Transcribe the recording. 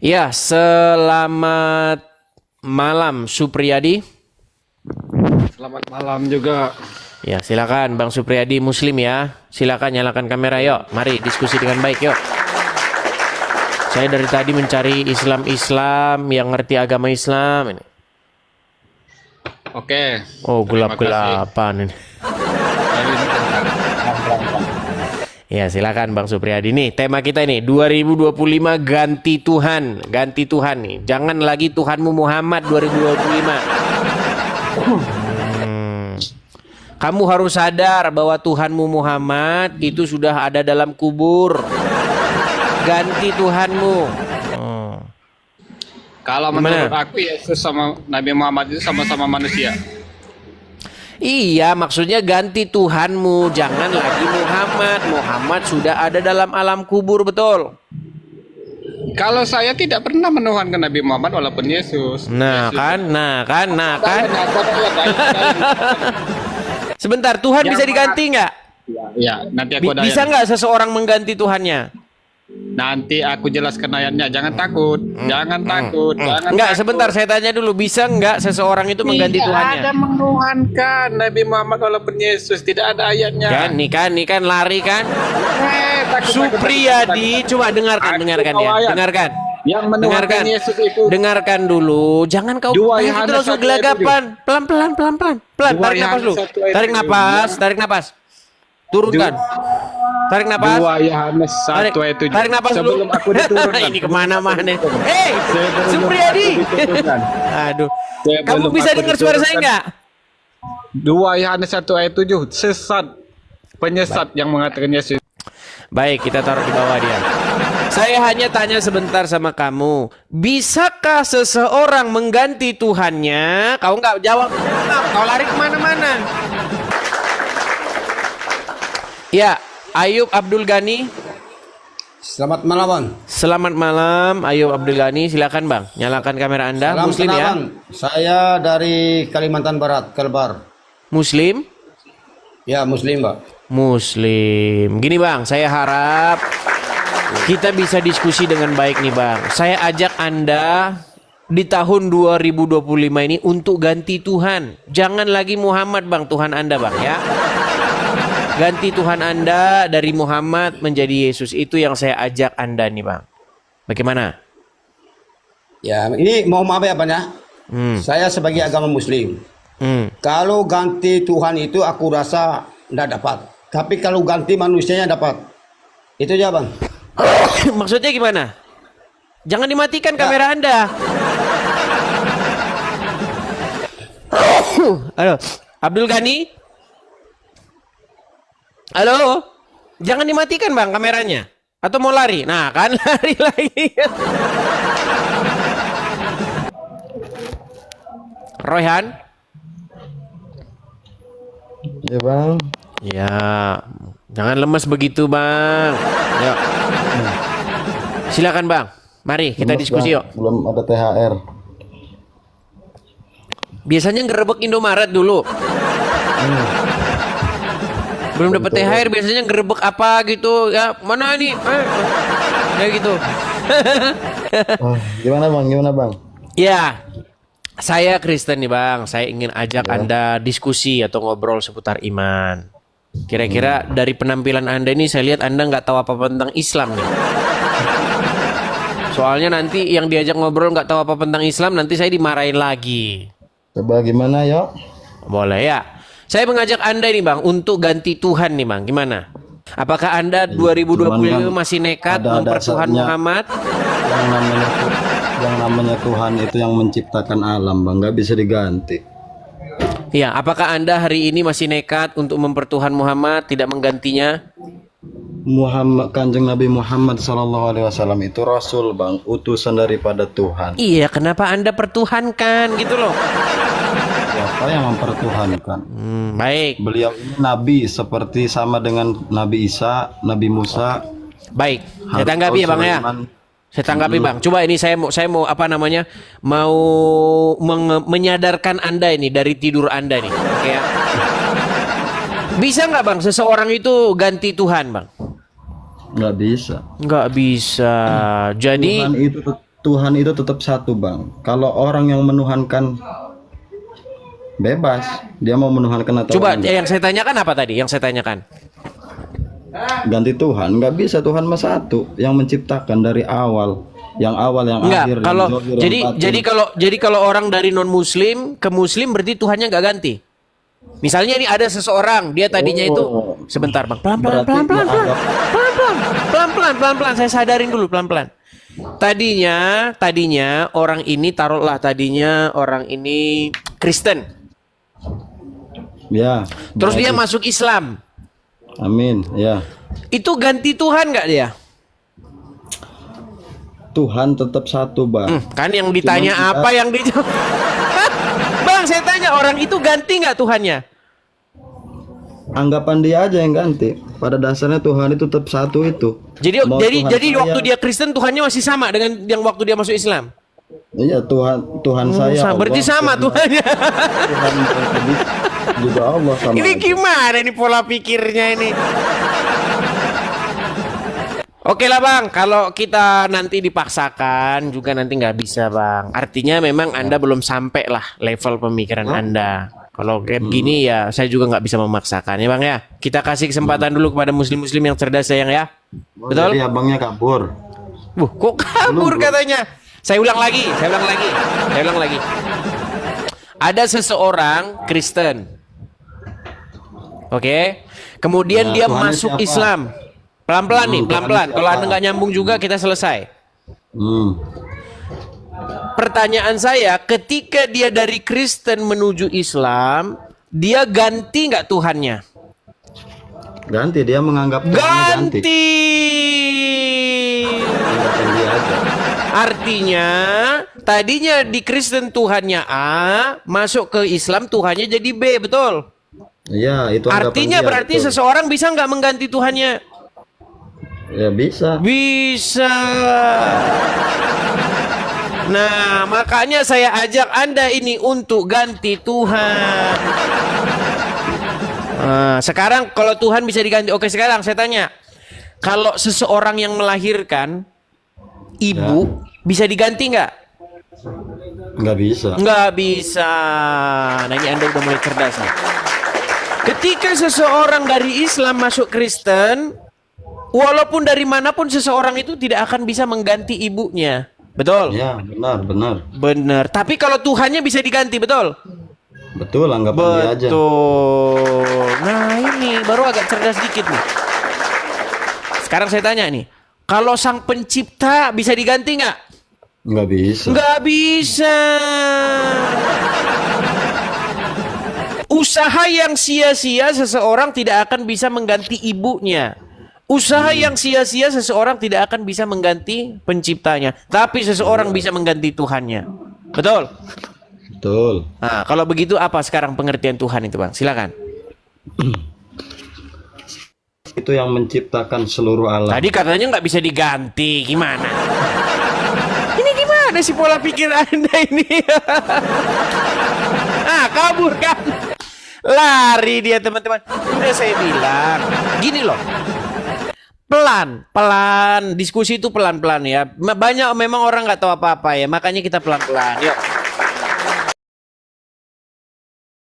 Ya, selamat malam Supriyadi. Selamat malam juga. Ya, silakan Bang Supriyadi Muslim ya. Silakan nyalakan kamera yuk. Mari diskusi dengan baik yuk. Saya dari tadi mencari Islam yang ngerti agama Islam ini. Oke. Oh, Terima kasih. gelap-gelapan ini. Ya, silakan Bang Supriyadi. Nih, tema kita ini 2025 ganti Tuhan. Ganti Tuhan nih. Jangan lagi Tuhanmu Muhammad 2025. Kamu harus sadar bahwa Tuhanmu Muhammad itu sudah ada dalam kubur. Ganti Tuhanmu. Kalau menurut aku Yesus sama Nabi Muhammad itu sama-sama manusia. Iya, maksudnya ganti Tuhanmu, jangan lagi Muhammad. Muhammad sudah ada dalam alam kubur, betul. Kalau saya tidak pernah menuhankan Nabi Muhammad walaupun Yesus. Nah, Yesus. kan. Sebentar, Tuhan bisa diganti nggak? Ya, nanti aku ada Bisa nggak seseorang mengganti Tuhannya? Nanti aku jelaskan ayatnya. Jangan takut. Jangan takut. Jangan Enggak, takut. sebentar saya tanya dulu. Bisa nggak seseorang itu mengganti Tidak Tuhannya? ada menuhankan Nabi Muhammad walaupun Yesus. Tidak ada ayatnya. Kan, nih kan lari kan? Takut. Supriyadi, coba dengarkan ya. Dengarkan. Yang menuhankan Yesus itu Dengarkan dulu. Jangan kau Dua itu Yohanes langsung 1 ayat gelagapan. Pelan. Dua Tarik napas Yohanes dulu. 1 ayat Tarik napas. Turunkan. Tarik napas. 2 Yohanes 1 ayat 7. Tarik napas dulu. Sebelum aku diturunkan. Ini kemana-mana. Hei, Sebelum Supriyadi. aku diturunkan. Aduh. Sebelum Kamu bisa aku dengar suara saya diturunkan. nggak? 2 Yohanes 1 ayat 7. Sesat. Penyesat yang mengatakan Yesus. Baik, kita taruh di bawah dia. Saya hanya tanya sebentar sama kamu. Bisakah seseorang mengganti Tuhannya? Kau nggak jawab. Kau lari kemana-mana. Ya, Ayub Abdul Ghani. Selamat malam, Bang. Selamat malam, Ayub Abdul Ghani. Silakan Bang, nyalakan kamera Anda. Salam Muslim kenal, ya? Bang. Saya dari Kalimantan Barat, Kalbar. Muslim? Ya, Muslim, Pak. Muslim. Gini Bang, saya harap kita bisa diskusi dengan baik nih Bang. Saya ajak Anda di tahun 2025 ini untuk ganti Tuhan. Jangan lagi Muhammad Bang, Tuhan Anda Bang ya. Ganti Tuhan Anda dari Muhammad menjadi Yesus. Itu yang saya ajak Anda nih Bang. Bagaimana? Ya, ini mohon maaf ya, Bang ya. Saya sebagai agama Muslim. Kalau ganti Tuhan itu aku rasa tidak dapat. Tapi kalau ganti manusianya dapat. Itu aja, Bang. Maksudnya gimana? Jangan dimatikan kamera Anda. Halo, Abdul Ghani. Halo, jangan dimatikan Bang kameranya. Atau mau lari? Nah kan lari lagi. Royhan. Ya Bang. Ya, jangan lemes begitu Bang. Yuk. Silakan Bang. Mari kita Lemes, diskusi Bang. yuk. Belum ada THR. Biasanya ngerebek Indomaret dulu. Belum dapat THR biasanya ngerebek apa gitu ya. Mana nih? Ya gitu. Gimana Bang? Ya. Saya Kristen nih Bang. Saya ingin ajak Anda diskusi atau ngobrol seputar iman. Kira-kira dari penampilan Anda ini saya lihat Anda nggak tahu apa-apa tentang Islam nih. Soalnya nanti yang diajak ngobrol nggak tahu apa-apa tentang Islam, nanti saya dimarahin lagi. Coba gimana yuk? Boleh ya. Saya mengajak Anda ini Bang untuk ganti Tuhan nih Bang. Gimana? Apakah Anda 2025 masih nekat mempertuhan Muhammad? Yang namanya Tuhan itu yang menciptakan alam Bang, nggak bisa diganti. Ya, apakah Anda hari ini masih nekat untuk mempertuhan Muhammad, tidak menggantinya? Kanjeng Nabi Muhammad SAW itu Rasul Bang, utusan daripada Tuhan. Iya, kenapa Anda pertuhankan gitu loh? Siapa yang mempertuhankan? Baik. Beliau ini Nabi seperti sama dengan Nabi Isa, Nabi Musa. Baik, saya tanggapi ya Bang ya. Saya tanggapi Bang. Coba ini saya mau apa namanya? Mau menyadarkan Anda ini dari tidur Anda nih. Oke ya. Bisa nggak Bang seseorang itu ganti Tuhan Bang? Nggak bisa. Nggak bisa. Jadi Tuhan itu tetap satu, Bang. Kalau orang yang menuhankan bebas, dia mau menuhankan atau Coba enggak. yang saya tanyakan apa tadi? Yang saya tanyakan. Ganti Tuhan, nggak bisa. Tuhan mah satu, yang menciptakan dari awal, yang Enggak, akhir, kalau yang zahir, yang jadi batin. kalau orang dari non muslim ke muslim berarti Tuhannya nggak ganti. Misalnya ini ada seseorang, dia tadinya itu sebentar Bang, pelan-pelan Berarti pelan-pelan dianggap- pelan-pelan saya sadarin dulu pelan-pelan. Tadinya orang ini taruhlah tadinya orang ini Kristen. Ya. Terus dia berarti- masuk Islam. Amin. Ya. Itu ganti Tuhan nggak dia? Tuhan tetap satu, Bang. Kan yang ditanya Cuman kita- apa yang dijawab? Bang, saya tanya orang itu ganti nggak Tuhannya? Anggapan dia aja yang ganti. Pada dasarnya Tuhan itu tetap satu itu. Jadi Mau Tuhan saya- waktu dia Kristen Tuhannya masih sama dengan yang waktu dia masuk Islam. Iya, Tuhan saya. Berarti Allah, sama Tuhannya. Tuhan juga Allah sama. Ini aja. gimana ini pola pikirnya ini? Oke lah Bang, kalau kita nanti dipaksakan juga nanti nggak bisa Bang. Artinya memang Anda belum sampai lah level pemikiran Anda. Kalau kayak gini ya saya juga nggak bisa memaksakan ya Bang ya. Kita kasih kesempatan dulu kepada muslim-muslim yang cerdas sayang ya. Betul? Jadi abangnya kabur. Kok kabur katanya? Saya ulang lagi. Ada seseorang Kristen. Oke. Kemudian Nah, dia Tuhannya masuk siapa? Islam. Pelan-pelan nih, Tuhannya pelan-pelan. Kalau siapa? Anda nggak nyambung juga kita selesai. Hmm. Pertanyaan saya, ketika dia dari Kristen menuju Islam, dia ganti nggak Tuhannya? Ganti, dia menganggap Tuhannya ganti. Ganti. Anggapan dia aja. Artinya, tadinya di Kristen Tuhannya A, masuk ke Islam Tuhannya jadi B, betul? Iya, itu anggapan Artinya dia, berarti betul. seseorang bisa nggak mengganti Tuhannya? Ya bisa. Bisa. Nah, makanya saya ajak Anda ini untuk ganti Tuhan. Nah, sekarang kalau Tuhan bisa diganti. Oke, sekarang saya tanya. Kalau seseorang yang melahirkan ibu bisa diganti nggak? Nggak bisa. Nggak bisa. Nah, ini Anda udah mulai cerdas nih. Ketika seseorang dari Islam masuk Kristen, walaupun dari manapun seseorang itu tidak akan bisa mengganti ibunya. Betul? Ya, benar. Benar. Tapi kalau Tuhannya bisa diganti, betul? Betul, anggapan dia aja. Betul. Nah, ini baru agak cerdas dikit nih. Sekarang saya tanya nih, kalau sang pencipta bisa diganti nggak? Nggak bisa. Nggak bisa. Usaha yang sia-sia seseorang tidak akan bisa mengganti ibunya. Usaha yang sia-sia seseorang tidak akan bisa mengganti penciptanya. Tapi seseorang bisa mengganti Tuhannya. Betul? Betul. Nah, kalau begitu apa sekarang pengertian Tuhan itu Bang? Silakan. Itu yang menciptakan seluruh alam. Tadi katanya nggak bisa diganti. Gimana? Ini gimana sih pola pikir Anda ini? Kabur kan? Lari dia teman-teman. Udah saya bilang. Gini loh. Pelan-pelan. Diskusi itu pelan-pelan ya. Banyak memang orang nggak tahu apa-apa ya. Makanya kita pelan-pelan. Yuk.